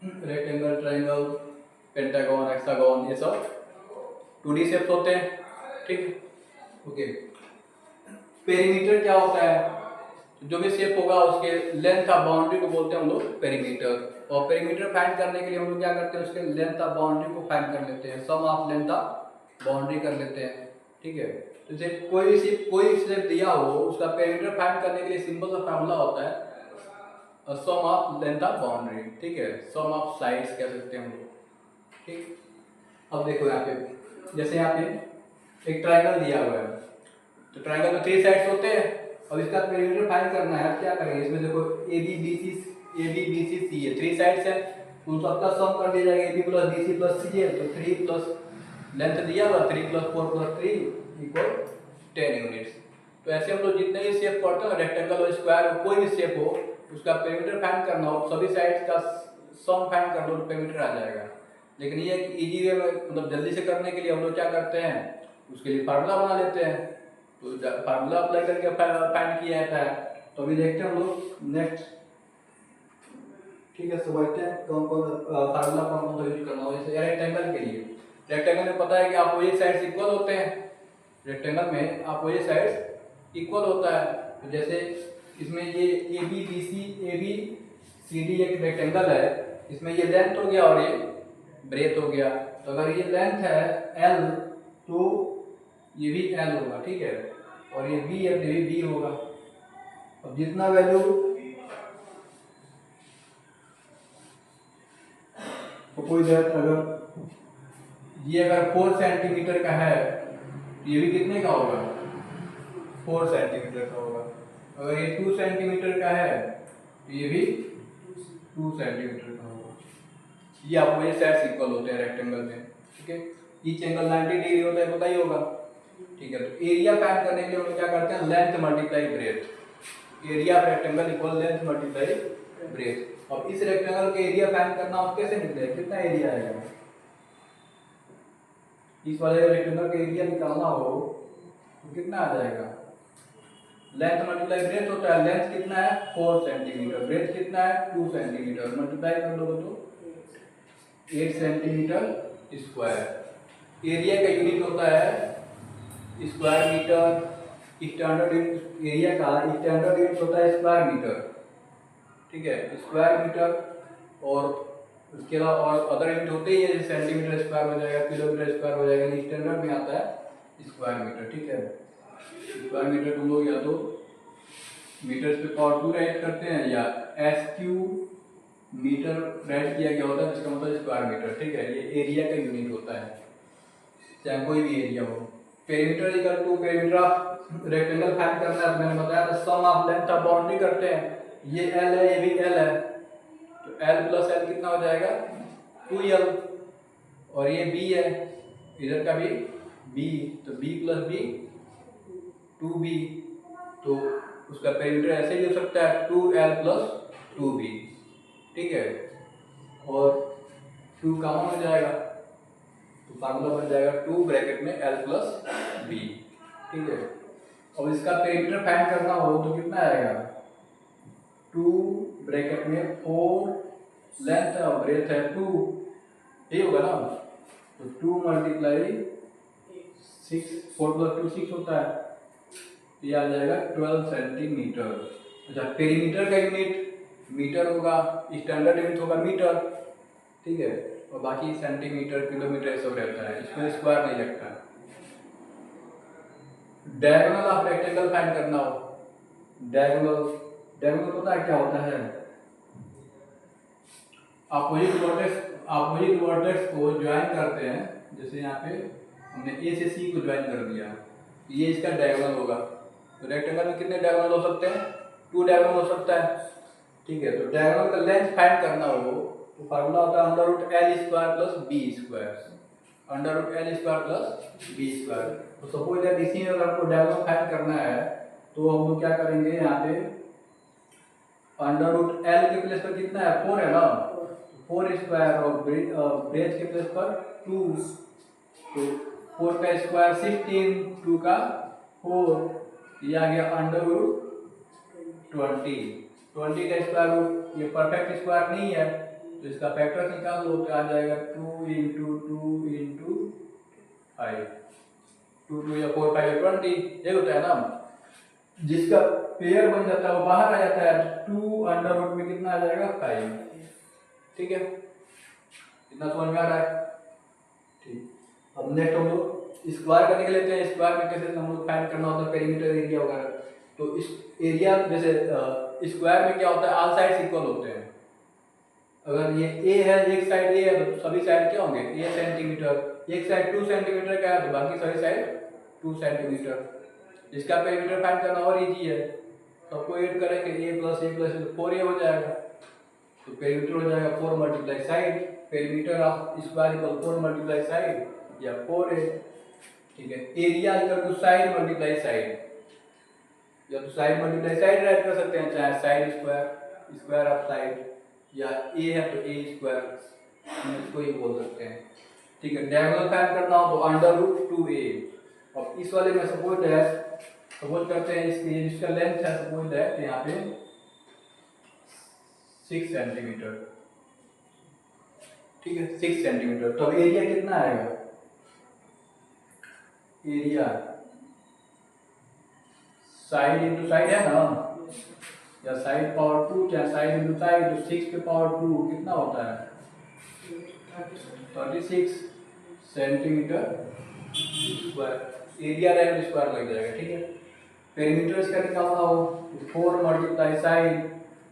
Rectangle, triangle, pentagon, hexagon, ये सब 2D shapes होते हैं। ठीक, ओके। पेरीमीटर क्या होता है? जो भी शेप होगा उसके लेंथ ऑफ बाउंड्री को बोलते हैं हम लोग पेरीमीटर। और पेरीमीटर फाइंड करने के लिए हम लोग क्या करते हैं, उसके लेंथ ऑफ बाउंड्री को फाइंड कर लेते हैं, सम ऑफ लेंथ ऑफ बाउंड्री कर लेते हैं। ठीक है, तो जैसे कोई शेप दिया हो, उसका पेरीमीटर फाइंड करने के लिए सिंपल सा फार्मूला होता है सम ऑफ लेंथ ऑफ बाउंड्री। ठीक है, सम ऑफ साइड्स कह सकते हैं हम लोग। ठीक, अब देखो यहाँ पे, जैसे यहाँ पे एक ट्रायंगल दिया हुआ है, तो ट्रायंगल में 3 साइड्स होते हैं। अब इसका पेरीमीटर फाइंड करना है, क्या करेंगे, इसमें देखो ए बी बी सी सी है, 3 साइड्स है, तो सबका सम कर दिया जाएगा, A B plus B C plus C है, तो 3 प्लस लेंथ दिया हुआ 3 प्लस 4 प्लस 3 इक्वल 10 यूनिट्स। तो ऐसे हम लोग जितने भी शेप पढ़ते हैं, रेक्टेंगल और स्क्वायर, कोई भी शेप हो, उसका पेरीमीटर फाइंड करना हो, सभी साइड्स का सम फाइंड कर लो तो पेरीमीटर आ जाएगा। लेकिन ये इजी वे में, मतलब जल्दी से करने के लिए हम लोग क्या करते हैं, उसके लिए फार्मूला बना लेते हैं, तो फार्मूला अप्लाई करके फाइंड किया जाता है। तो अभी देखते हैं हम लोग नेक्स्ट। ठीक है, समझते हैं कौन कौन फार्मूला कौन कौन सा यूज करना हो। जैसे रेक्टेंगल के लिए, रेक्टेंगल में पता है कि अपोजिट साइड्स इक्वल होते हैं, रेक्टेंगल में अपोजिट साइड्स इक्वल होता है। तो जैसे इसमें ये ए बी सी डी एक रेक्टेंगल है, इसमें ये लेंथ हो गया और ये ब्रेथ हो गया। तो अगर ये लेंथ है एल, तो ये भी एल होगा। ठीक है, और ये बी है तो ये बी होगा। अब जितना वैल्यू कोई दैट, अगर ये अगर 4 सेंटीमीटर का है, तो ये भी कितने का होगा, 4 सेंटीमीटर का होगा। अगर ये 2 सेंटीमीटर का है, तो ये भी 2 सेंटीमीटर का होगा। ये आपको ये साइड्स इक्वल होते हैं रेक्टेंगल में। ठीक है, ईच एंगल 90 डिग्री होता है, पता ही होगा। ठीक है, तो एरिया फाइंड करने के लिए हम लोग क्या करते हैं, length multiply breath. Area of rectangle equal length multiply breath. अब इस रेक्टेंगल के एरिया फाइंड करना हो कैसे निकलेगा, कितना एरिया आएगा, इस वाले रेक्टेंगल का एरिया निकालना हो तो कितना आ जाएगा, लेंथ मल्टीप्लाई ब्रेथ होता है। लेंथ कितना है 4 सेंटीमीटर, ब्रेथ कितना है 2 सेंटीमीटर, मल्टीप्लाई कर लोगे तो 8 सेंटीमीटर स्क्वायर। एरिया का यूनिट होता है स्क्वायर मीटर। स्टैंडर्ड एरिया का स्टैंडर्ड यूनिट होता है स्क्वायर मीटर। ठीक है, स्क्वायर मीटर, और उसके अलावा और अदर यूनिट होते ही है, जैसे सेंटीमीटर स्क्वायर हो जाएगा, किलोमीटर स्क्वायर हो जाएगा, स्टैंडर्ड में आता है स्क्वायर मीटर। ठीक है, स्क्वायर मीटर तुम लोग या तो मीटर्स पे पावर 2 राइट करते हैं, या एस क्यू मीटर राइट किया गया होता है, जिसका मतलब स्क्वायर मीटर। ठीक है, ये एरिया का यूनिट होता है, चाहे कोई भी एरिया हो। Perimeter equal to perimeter of rectangle find करना है, मैंने बताया था sum of length of boundary करते हैं। ये एल है, ये भी एल है, तो एल प्लस एल कितना हो जाएगा 2l, और ये बी है, इधर का भी बी, तो बी प्लस बी 2b, तो उसका पेरीमीटर ऐसे ही हो सकता है 2l प्लस 2b। ठीक है, और 2 कॉमन हो जाएगा, तो फार्मूला बन जाएगा 2 ब्रैकेट में l प्लस b। ठीक है, अब इसका पेरीमीटर फाइंड करना हो तो कितना आएगा, 2 ब्रैकेट में 4 लेंथ है और ब्रेथ है 2, यही होगा ना, तो 2 मल्टीप्लाई 6, 4 प्लस 2 6 होता है, ये आ जाएगा 12 सेंटीमीटर। अच्छा, पेरीमीटर का यूनिट मीटर होगा, स्टैंडर्ड यूनिट होगा मीटर। ठीक है, और बाकी सेंटीमीटर किलोमीटर सब रहता है, इसमें स्क्वायर नहीं लगता। डायगोनल ऑफ रेक्टेंगल फाइंड करना हो, डायगोनल पता है क्या होता है, अपोजिट वर्टेक्स को ज्वाइन करते हैं। जैसे यहाँ पे हमने ए से सी को ज्वाइन कर दिया, ये इसका डायगोनल होगा। तो रेक्टेंगल में कितने डायगोनल हो सकते हैं, 2 डायगोनल हो सकता है। ठीक है, तो डायगोनल का लेंथ फाइंड करना हो तो फार्मूला होता है √L² plus B², √L² plus B²। तो सपोज दैट इसी में अगर आपको डायगोनल फाइंड करना है, तो हम लोग क्या करेंगे, यहाँ पे √L के प्लेस पर कितना है 4 है ना, 4 स्क्वायर, और ब्रेथ के प्लेस पर 2, तो 4 का स्क्वायर 16, 2 का 4, ये आ गया √20। 20 का स्क्वायर रूट, ये परफेक्ट स्क्वायर नहीं है, तो इसका फैक्टर निकाल लो तो आ जाएगा 2 इंटू 5, 2 या 4 5 20, ये होता है ना। जिसका पेयर बन जाता है वो बाहर आ जाता है, 2 अंडर रूट में कितना आ जाएगा 5। ठीक है, इतना समझ में आ रहा है। ठीक, अब नेक्स्ट हम लोग स्क्वायर करने के लेते हैं। स्क्वायर में कैसे हम लोग फाइंड करना होता है पेरीमीटर एरिया वगैरह। तो इस एरिया जैसे स्क्वायर में क्या होता है, ऑल साइड्स इक्वल होते हैं। अगर ये ए है, एक साइड ए है तो सभी साइड क्या होंगे ए सेंटीमीटर, एक साइड 2 सेंटीमीटर का है तो बाकी सभी साइड 2 सेंटीमीटर। इसका पेरीमीटर फाइंड करना और इजी है, सबको ऐड करेंगे a प्लस तो 4a हो जाएगा। तो पेरीमीटर हो जाएगा 4 multiply side, perimeter of square equal 4 multiply side या 4a। ठीक है, area equal to side multiply side, या तो साइड मल्टीप्लाई साइड राइट कर सकते हैं, चाहे साइड स्क्वायर ऑफ साइड, या ए है तो ए स्क्वायर, इसको ये बोल सकते हैं। ठीक है, डायगोनल फाइंड करना हो तो अंडर रूट 2a। अब इस वाले में सपोज करते हैं इसकी जिसका लेंथ है सपोज है तो यहाँ पे 6 सेंटीमीटर। ठीक है, 6 सेंटीमीटर। तो अब एरिया कितना आएगा, एरिया साइड इंटू साइड है ना, या साइड पावर 2 या साइड इंटू साइड, तो 6 पे पावर 2 कितना होता है 36 सेंटीमीटर स्क्वायर। एरिया रहेगा स्क्वायर लग जाएगा। ठीक है, पेरीमीटर इसका निकालना हो तो 4 मल्टीप्लाई साइड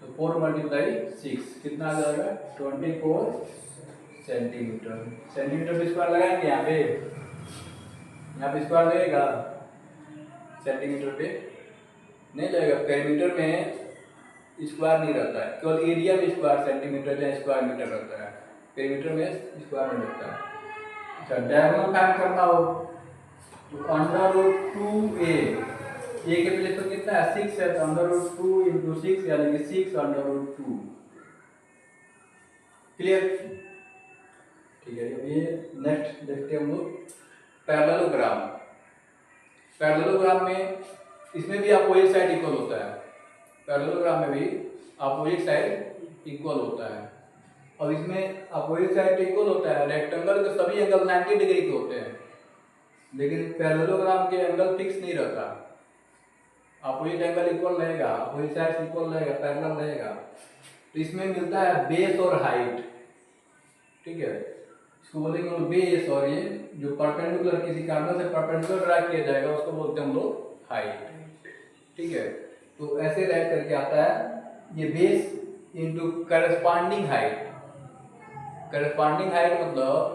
तो 4 मल्टीप्लाई 6 कितना आ जाएगा 24 सेंटीमीटर। सेंटीमीटर पे स्क्वायर लगाएंगे, यहाँ पे स्क्वायर लगेगा, सेंटीमीटर पे नहीं लगेगा। पेरीमीटर में स्क्वायर नहीं रहता है, केवल एरिया में स्क्वायर सेंटीमीटर या स्क्वायर मीटर रहता है, पेरीमीटर में स्क्वायर नहीं रहता है। अच्छा, डायगोनल फाइंड करना हो तो अंडर रूट 2a, ए के प्लेस पर कितना है 6 है, तो अंडर रूट 2 इंटू 6 यानी कि 6 अंडर रूट 2। क्लियर? ठीक है, अब ये नेक्स्ट देखते हैं हम लोग पैरेललोग्राम। पैरेललोग्राम में इसमें भी अपोजिट साइड इक्वल होता है, पैरेललोग्राम में भी अपोजिट साइड इक्वल होता है। अब इसमें अपोजिट साइड इक्वल होता है, रेक्टेंगल के सभी एंगल 90 डिग्री के होते हैं, लेकिन पैरेललोग्राम के एंगल फिक्स नहीं रहता। अपोजिट एंगल इक्वल रहेगा, अपोजिट साइड इक्वल रहेगा, पैरेलल रहेगा। तो इसमें मिलता है बेस और हाइट। ठीक है, इसको बोलेंगे बेस, और ये जो परपेंडिकुलर किसी कार्नर से परपेंडिकुलर ड्रा किया जाएगा उसको बोलते हैं हम लोग हाइट। ठीक है, तो ऐसे राइट करके आता है ये base into corresponding height. Corresponding height मतलब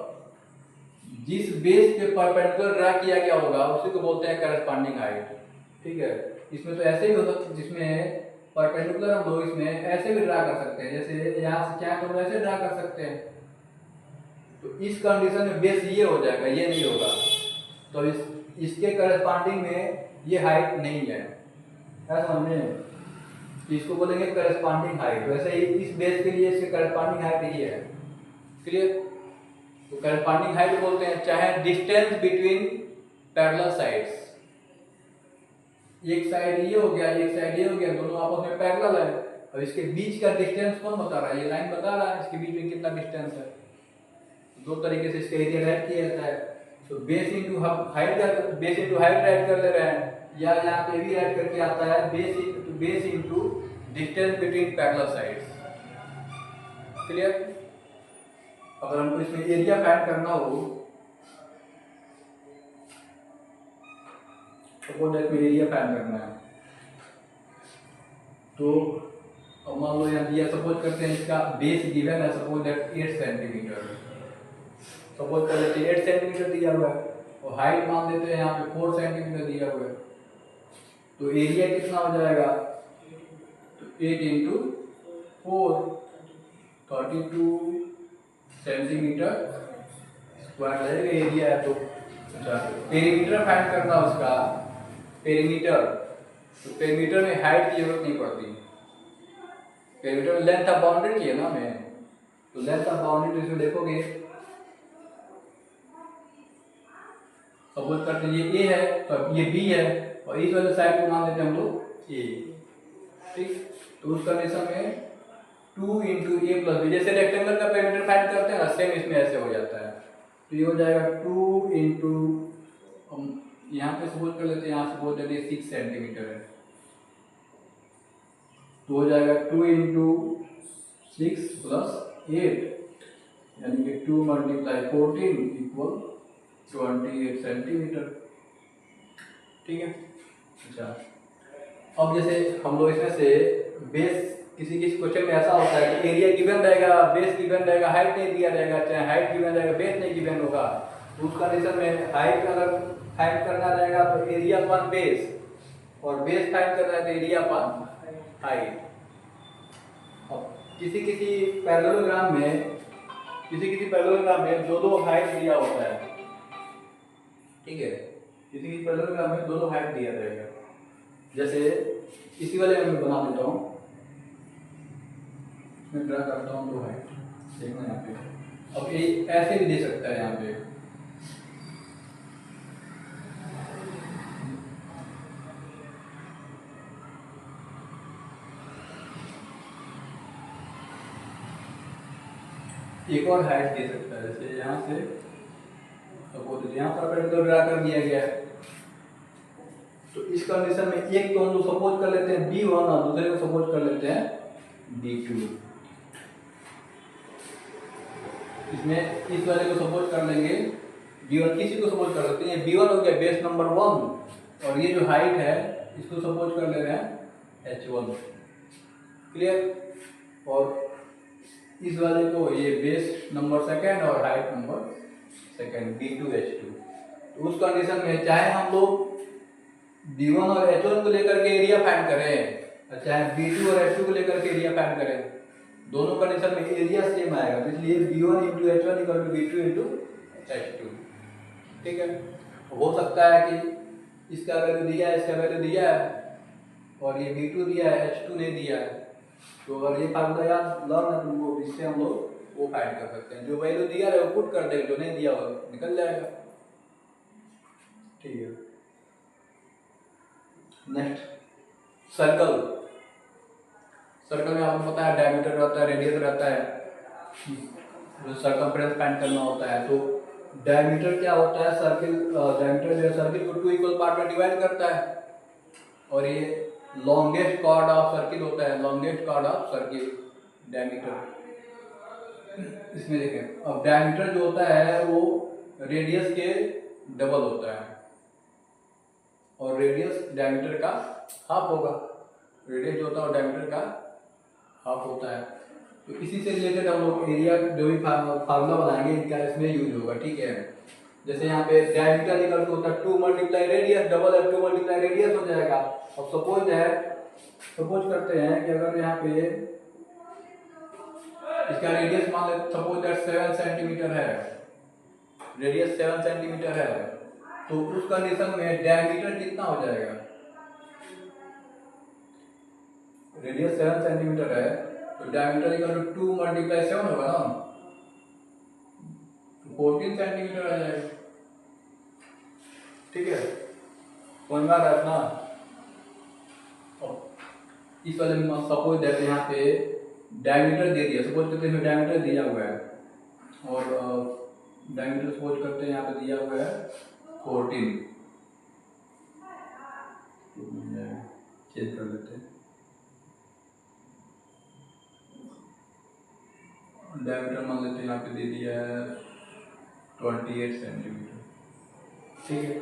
जिस बेस पे परपेंडिकुलर ड्रा किया गया होगा उसी को बोलते हैं करस्पॉन्डिंग हाइट। ठीक है, इसमें तो ऐसे भी हो सकता है, जिसमें परपेंडिकुलर हम लोग इसमें ऐसे भी ड्रा कर सकते हैं, जैसे यहाँ से क्या हम ऐसे ड्रा कर सकते हैं। तो इस कंडीशन में बेस ये हो जाएगा, ये नहीं होगा, तो इसके करस्पॉन्डिंग में ये हाइट नहीं है, ऐसा समझे। तो इसको बोलेंगे करस्पॉन्डिंग हाइट। वैसे ही इस बेस के लिए इसके करस्पॉन्डिंग हाइट ये है। क्लियर? तो करस्पॉन्डिंग हाइट बोलते हैं, चाहे डिस्टेंस बिटवीन पैरेलल साइड्स, एक साइड ये हो गया एक साइड ये हो गया, दोनों आपस में पैरेलल है। अब इसके बीच का डिस्टेंस कौन बता रहा है, ये लाइन बता रहा है इसके बीच में कितना डिस्टेंस है। दो तरीके से इसका एरिया राइट किया जाता है। तो बेस इंटू हाइट राइट कर ले रहे हैं, या यहाँ पे भी राइट करके आता है base into distance between parallel sides. Clear? अगर हमको इसमें एरिया फाइंड करना हो सपोज दैट में एरिया फाइंड करना है, तो अब मान लो यहाँ दिया, सपोज करते हैं इसका बेस गिवन है सपोज दैट 8 सेंटीमीटर, सपोज कर लेते हैं 8 सेंटीमीटर दिया हुआ है, और हाइट मान देते हैं यहाँ पे 4 सेंटीमीटर दिया हुआ है। तो एरिया कितना हो जाएगा, तो 8 इंटू 4 32 सेंटीमीटर स्क्वायर रहेगा एरिया है। तो अच्छा, पेरीमीटर फाइंड करना उसका, पेरीमीटर, तो पेरीमीटर में हाइट की जरूरत नहीं पड़ती, पेरीमीटर में लेंथ ऑफ बाउंड्री चाहिए ना हमें। तो लेंथ ऑफ बाउंड्री इसमें देखोगे, सपोज करते हैं ये ए है तो ये बी है, और इस वाले साइड को मान देते हैं हम लोग ए। ठीक, तो उस कंडीशन में टू इंटू ए प्लस बी, जैसे रेक्टेंगल का पेरीमीटर फाइंड करते हैं ना, सेम इसमें ऐसे हो जाता है। तो ये हो जाएगा टू इंटू, यहाँ पे सपोज कर लेते हैं, यहाँ सपोज कर लिए 6 सेंटीमीटर है, तो हो जाएगा 2 इंटू 6 प्लस 8, यानी कि 2 मल्टीप्लाई 14 इक्वल 28 सेंटीमीटर। ठीक है। अच्छा, अब जैसे हम लोग इसमें से बेस, किसी किसी क्वेश्चन में ऐसा होता है कि एरिया गिवन रहेगा, बेस गिवन रहेगा, हाइट नहीं दिया रहेगा, चाहे हाइट गिवन रहेगा बेस नहीं गिवन होगा, तो उस कंडीशन में हाइट अगर फाइंड करना रहेगा तो एरिया अपन बेस, और बेस फाइंड करना है तो एरिया अपन हाइट। अब किसी किसी पैरेललोग्राम में दो हाइट दिया होता है, ठीक है, किसी किसी पैरेललोग्राम में दो हाइट दिया रहेगा। जैसे इसी वाले में बना देता हूँ, मैं ड्रा करता हूँ 2 हाइट, देखना यहाँ पे। अब ये ऐसे भी दे सकता है यहाँ पे, एक और हाइट दे सकता है, जैसे यहाँ से सपोज यहाँ पर पेंडुलम ड्रा कर दिया गया है, तो इस कंडीशन में एक तो हम लोग सपोज कर लेते हैं B1 और दूसरे को सपोज कर लेते हैं B2। इसमें इस वाले को सपोज कर लेंगे B1, किसी को सपोज कर लेते हैं, B1 हो गया बेस नंबर 1, और ये जो हाइट है इसको सपोज कर ले रहे हैं H1। क्लियर। और इस वाले को ये बेस नंबर 2 और हाइट नंबर 2 B2H2। तो उस कंडीशन में चाहे हम लोग B1 और H1 को लेकर के एरिया फाइंड करें, चाहे B2 और H2 को लेकर के एरिया फाइंड करें, दोनों कंडीशन में एरिया सेम आएगा, तो इसलिए B1 into H1 equal to B2 into H2। ठीक है। हो सकता है कि इसका वैल्यू दिया है, इसका वैल्यू दिया है, और ये B2 दिया है, H2 नहीं दिया है, तो अगर ये फार्मूला याद लर्न है तुमको, इससे हम लोग वो फाइंड कर सकते हैं। जो वैल्यू दिया है वो पुट कर देंगे, जो नहीं दिया वो निकल जाएगा। ठीक है। Next circle. सर्कल में आपको पता है डायमीटर रहता है, रेडियस रहता है, जो सर्कमफ्रेंस फाइंड करना होता है। तो डायमीटर क्या होता है, सर्किल डायमीटर जो है सर्किल को 2 इक्वल पार्ट में डिवाइड करता है, और ये लॉन्गेस्ट कॉर्ड ऑफ सर्किल होता है, longest chord of circle diameter. इसमें देखें, अब डायमीटर जो होता है वो रेडियस के डबल होता है, और रेडियस डायमीटर का हाफ होगा। रेडियस जो होता है वो डायमीटर का हाफ होता है। तो इसी से रिलेटेड हम लोग एरिया जो भी फार्मूला बनाएंगे इनका इसमें यूज होगा। ठीक है। जैसे यहाँ पे डायमीटर निकल के होता है 2 मल्टीप्लाई रेडियस, डबल है 2 मल्टीप्लाई रेडियस हो जाएगा। अब सपोज करते हैं कि अगर यहाँ पे इसका रेडियस मान ले, सपोज दैट 7 सेंटीमीटर है, रेडियस 7 सेंटीमीटर है, तो उस कंडीशन में डायमीटर कितना हो जाएगा, रेडियस 7 सेंटीमीटर है तो डायमीटर इक्वल टू 2 मल्टीप्लाई 7 होगा ना, 14 सेंटीमीटर आ जाएगा। ठीक है, समझ में आ रहा है अपना। इस वाले में सपोज दैट यहाँ पे डायमीटर दे दिया, सपोज करते हैं डायमीटर दिया हुआ है, और डायमीटर सपोज करते हैं यहाँ पे दिया हुआ है 14, चेंज कर लेते हैं, डायमीटर मान लेते हैं यहाँ पे दे दिया है 28 सेंटीमीटर। ठीक है,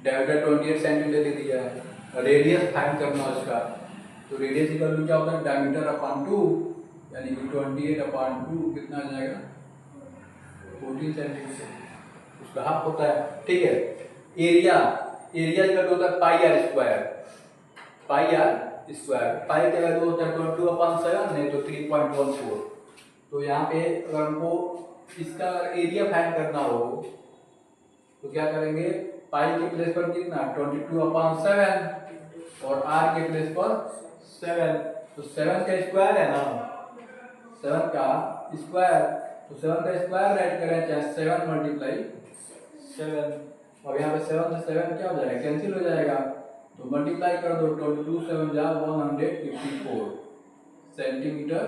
डायमीटर 28 सेंटीमीटर दे दिया है, रेडियस फाइंड करना है उसका, तो रेडियस इक्वल टू क्या होता है, डायमीटर अपॉन 2, यानी कि 28 अपॉन 2 कितना आ जाएगा, 14 सेंटीमीटर, उसका हाफ होता है। ठीक है। एरिया इक्वल टू होता है पाई आर स्क्वायर, पाई का वैल्यू होता है 22/7, नहीं तो 3.14। तो यहाँ पे अगर हमको इसका एरिया फाइंड करना हो तो क्या करेंगे, पाई के प्लेस पर कितना 22/7 और आर के प्लेस पर 7, तो 7 का स्क्वायर है ना, 7 का स्क्वायर, तो 7 का स्क्वायर राइट करें, चाहे 7 मल्टीप्लाई 7, और यहाँ पे 7 से 7 क्या हो जाएगा, कैंसिल हो जाएगा, तो मल्टीप्लाई कर दो, 22 7 जा 154, सेंटीमीटर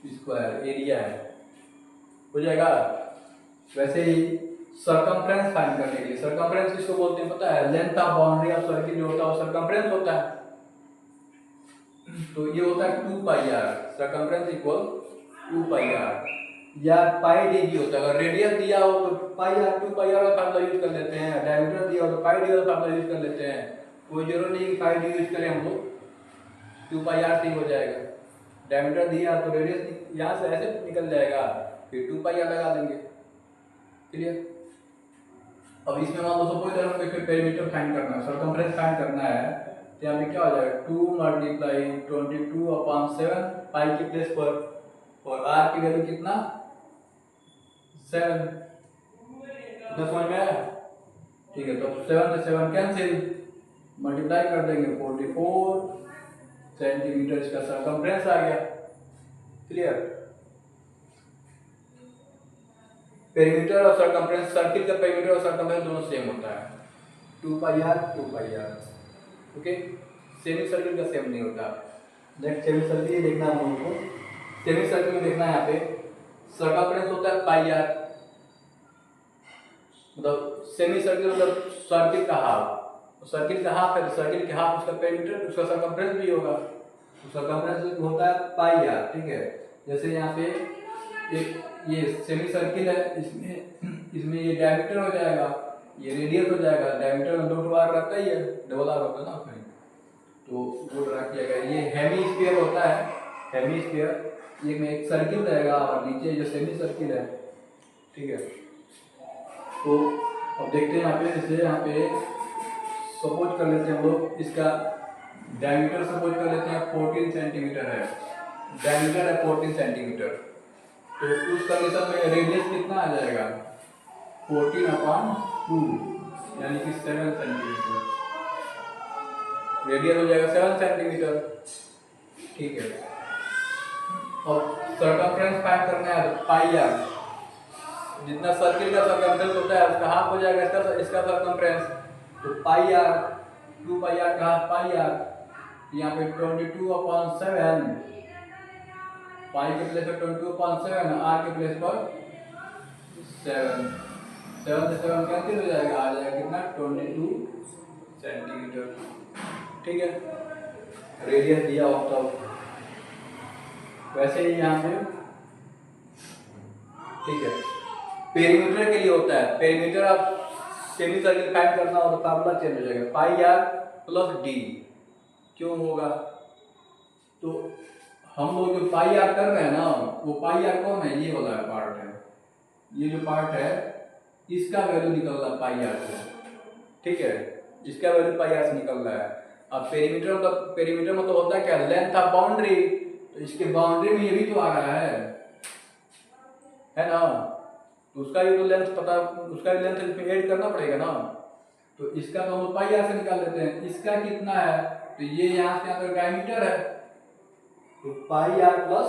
स्क्वायर एरिया है, हो जाएगा। वैसे ही सरकमफ्रेंस फाइंड करने के लिए, सरकमफ्रेंस किसको बोलते हैं पता है? Length of boundary of circle जो होता है वो सरकमफ्रेंस होता है। तो ये होता है 2 pi R, circumference equal 2 pi R, या पाई डी होता है। अगर रेडियस दिया हो तो पाई आर 2 पाई आर का फार्मूला यूज कर लेते हैं, डायमीटर दिया हो तो पाई डी का फार्मूला यूज कर लेते हैं। कोई जरूरत नहीं कि पाई डी यूज करें हम लोग, 2 पाई आर ठीक हो जाएगा। डायमीटर दिया तो रेडियस यहाँ से ऐसे निकल जाएगा, फिर 2 पाई आर लगा देंगे। क्लियर? अब इसमें मान लो सपोज हमको पेरीमीटर फाइंड करना है, सरकमफ्रेंस फाइंड करना है, तो यहाँ पे क्या हो जाएगा 2 मल्टीप्लाई 22/7 पाई की प्लेस पर, और आर की वैल्यू कितना 7। समझ में आया? ठीक है, तो 7 से 7 कैंसिल, मल्टीप्लाई कर देंगे 44 सेंटीमीटर इसका सरकमफ्रेंस आ गया। क्लियर? पेरीमीटर और सरकमफ्रेंस, सर्किल का पेरीमीटर और सरकमफ्रेंस दोनों सेम होता है, 2 pi R 2 pi R. Okay, semi circle का सेम नहीं होता। नेक्स्ट सेमी सर्किल देखना है हम लोगों को। सेमी सर्किल में देखना है यहाँ पे सरकमफ्रेंस होता है पाई आर, मतलब सेमी सर्किल मतलब सर्किल का हाफ, सर्किल का हाफ है तो सर्किल के हाफ उसका पेरीमीटर, उसका सरकमफ्रेंस भी होगा, तो सरकमफ्रेंस होता है पाई आर। ठीक है, जैसे यहाँ पे एक ये सेमी सर्किल है, इसमें ये डायमीटर हो जाएगा, ये रेडियस हो जाएगा। डायमीटर में 2 आर रहता ही है, डबल आर होता है ना उसमें, तो वो ड्रा किया गया। ये हेमीस्फीयर होता है, हेमीस्फीयर, ये में एक सर्किल रहेगा और नीचे जो सेमी सर्किल है। ठीक है, तो अब देखते हैं यहाँ पे, जैसे यहाँ पे सपोज कर लेते हैं हम लोग, इसका डायमीटर सपोज कर लेते हैं 14 सेंटीमीटर है, डायमीटर है 14 सेंटीमीटर, तो उस कंडीशन में रेडियस कितना आ जाएगा 14/2, यानी कि 7 सेंटीमीटर, रेडियस हो जाएगा 7 सेंटीमीटर। ठीक है, और सरकमफ्रेंस फाइंड करना है तो पाई आर, जितना सर्किल का सरकमफ्रेंस होता है उसका हाफ हो जाएगा इसका सरकमफ्रेंस, तो पाई आर 2 पाई आर का हाफ पाई आर, यहाँ पे 22/7, पाई के प्लेस पर 22/7, आर के प्लेस पर 7, 7 से 7 कैंसिल हो जाएगा, आ जाएगा कितना 22 सेंटीमीटर। ठीक है, रेडियस दिया हो तब। वैसे ही यहाँ पे ठीक है, पेरीमीटर के लिए होता है, पेरीमीटर आप सेमी सर्किल फाइंड करना हो तो फार्मूला चेंज हो जाएगा, पाई आर प्लस डी। क्यों होगा? तो हम लोग जो पाई आर कर रहे हैं ना, वो पाई आर कौन है? ये वाला पार्ट है, ये जो पार्ट है इसका वैल्यू निकल रहा है पाई आर से। ठीक है, इसका वैल्यू पाई आर से निकल रहा है। अब पेरीमीटर मतलब होता है क्या? लेंथ ऑफ बाउंड्री, तो इसके बाउंड्री में ये भी तो आ रहा है ना, तो उसका भी तो लेंथ पता, उसका भी लेंथ इसमें ऐड करना पड़ेगा ना, तो इसका तो हम पाई आर से निकाल देते हैं। इसका कितना है? तो ये यहाँ से यहाँ तक डायमीटर है, तो पाई आर प्लस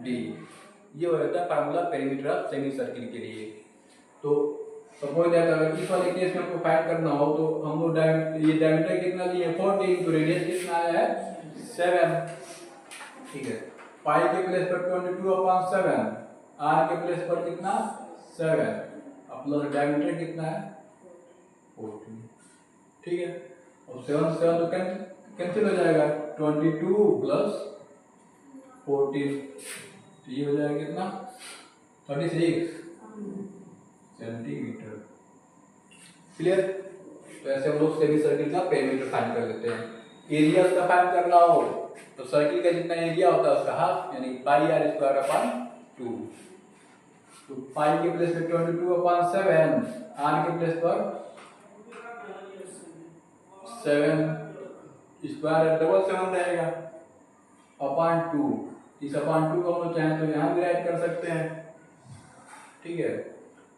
डी, ये हो जाता है formula perimeter of semi circle के लिए। तो सपोज दैट अगर इस वाले केस में हमको फाइंड करना हो तो हम लोग ये डायमीटर कितना लिए 14, तो रेडियस कितना आया है 7। ठीक है, पाई के प्लेस पर 22/7, आर के प्लेस पर कितना 7, अब प्लस डायमीटर कितना है 14। ठीक है, और 7 से 7 तो कैंसिल हो जाएगा, 22 प्लस 14, तो ये हो जाएगा कितना 36 सेंटीमीटर। क्लियर? तो ऐसे हम लोग सेमी सर्किल का पेरीमीटर फाइंड कर लेते हैं। एरिया उसका फाइंड करना हो तो सर्किल का जितना एरिया होता है उसका हाफ, यानी पाई आर स्क्वायर अपॉन 2। तो पाई के प्लेस पे 22/7, आर के प्लेस पर 7 स्क्वायर डबल 7 रहेगा अपॉन 2। इस अपॉन 2 को हम लोग चाहें तो यहाँ भी राइट कर सकते हैं। ठीक है,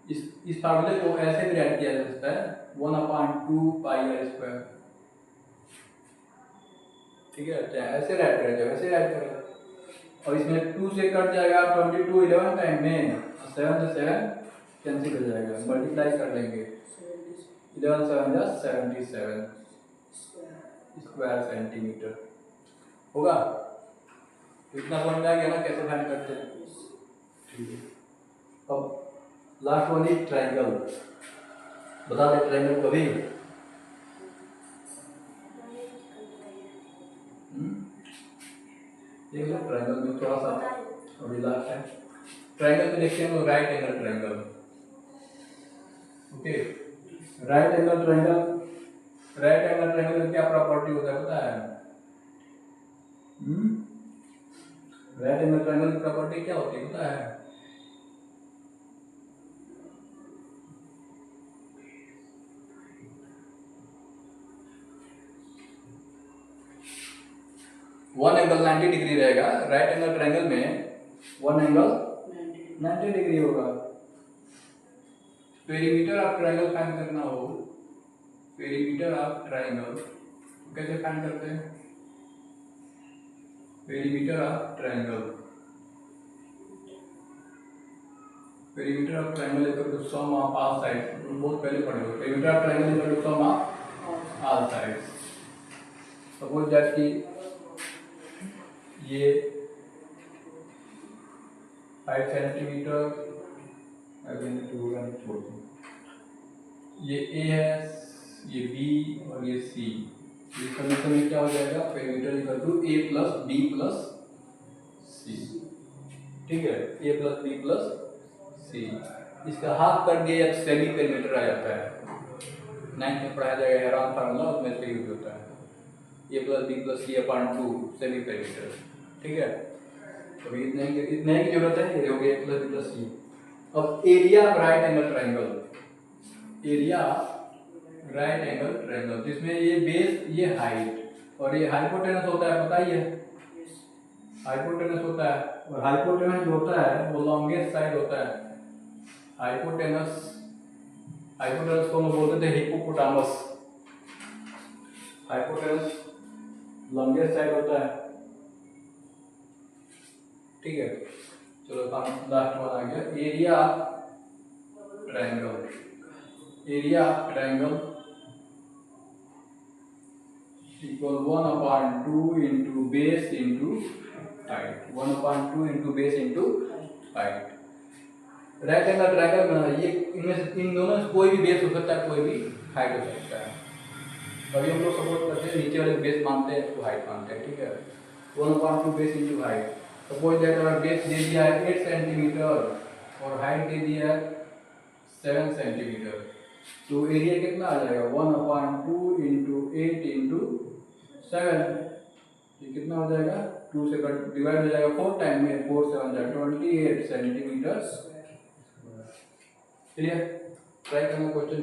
इस फार्मूले को ऐसे भी राइट किया जा सकता है 1/2 पाई आर स्क्वायर। ठीक है, चाहे ऐसे राइट करें चाहे वैसे राइट करें, और इसमें 2 से कट जाएगा 22 11 टाइम में, 7 से 7 कैंसिल हो जाएगा, मल्टीप्लाई कर लेंगे, 11 7 जा 77 स्क्वायर सेंटीमीटर होगा। इतना समझ में आ गया ना कैसे फाइंड करते हैं? ठीक है। अब लास्ट वन इज ट्राइंगल। बता दे ट्राइंगल कभी देख लो ट्राइंगल में थोड़ा सा अभी लास्ट है। ट्राइंगल में देखते हैं right angle triangle. Okay, right angle triangle, right angle triangle में क्या प्रॉपर्टी होता है पता है? राइट एंगल ट्राइंगल की प्रॉपर्टी क्या होती है पता है? वन एंगल 90 डिग्री रहेगा। राइट एंगल ट्राइंगल में वन एंगल 90 डिग्री होगा। पेरीमीटर ऑफ ट्राइंगल फाइंड करना हो, पेरीमीटर ऑफ ट्राइंगल कैसे फाइंड करते हैं? Perimeter of triangle, perimeter of triangle equal to sum of all sides. बहुत पहले पढ़े हो। Perimeter of triangle equal to sum of all sides. Suppose that कि ये 5 सेंटीमीटर, ये ए है, ये बी और ये सी। इस कंडीशन में क्या हो जाएगा? Perimeter equal to A plus B plus C. ठीक है, A plus B plus C. इसका हाफ कर दिया या सेमी पेरीमीटर आ जाता है। 9th में पढ़ाया जाएगा हेरॉन फार्मूला, उसमें से यूज होता है A plus B plus C upon 2 semi perimeter. ठीक है, तो इतने की जरूरत है। ये हो गया ए प्लस बी प्लस सी। अब area of right angle triangle, area right angle triangle जिसमें ये बेस, ये हाइट और ये हाइपोटेनस होता है, पता ही है हाइपोटेनस होता है। और हाइपोटेनस जो होता है वो लॉन्गेस्ट साइड होता है। हाइपोटेनस, हाइपोटेनस को हम बोलते थे हिप्पोपोटामस। हाइपोटेनस लॉन्गेस्ट साइड होता है। ठीक है, चलो लास्ट वन आ गया। Area of triangle, area of triangle equal 1/2 into base into height. 1/2 into base into height. Right angle triangle में ये इन दोनों से कोई भी बेस हो सकता है, कोई भी हाइट हो सकता है। अभी हम लोग सपोज करते हैं नीचे वाले बेस मानते हैं, तो हाइट मानते हैं। ठीक है, 1/2 base into height. Suppose that अगर बेस दे दिया है 8 सेंटीमीटर और हाइट दे दिया है 7 सेंटीमीटर, तो एरिया कितना आ जाएगा? 1/2 इंटू 8 इंटू 7। ये कितना हो जाएगा? 2 से डिवाइड हो जाएगा 4 टाइम में, 4 7 28 सेंटीमीटर। क्लियर? ट्राई करना क्वेश्चन।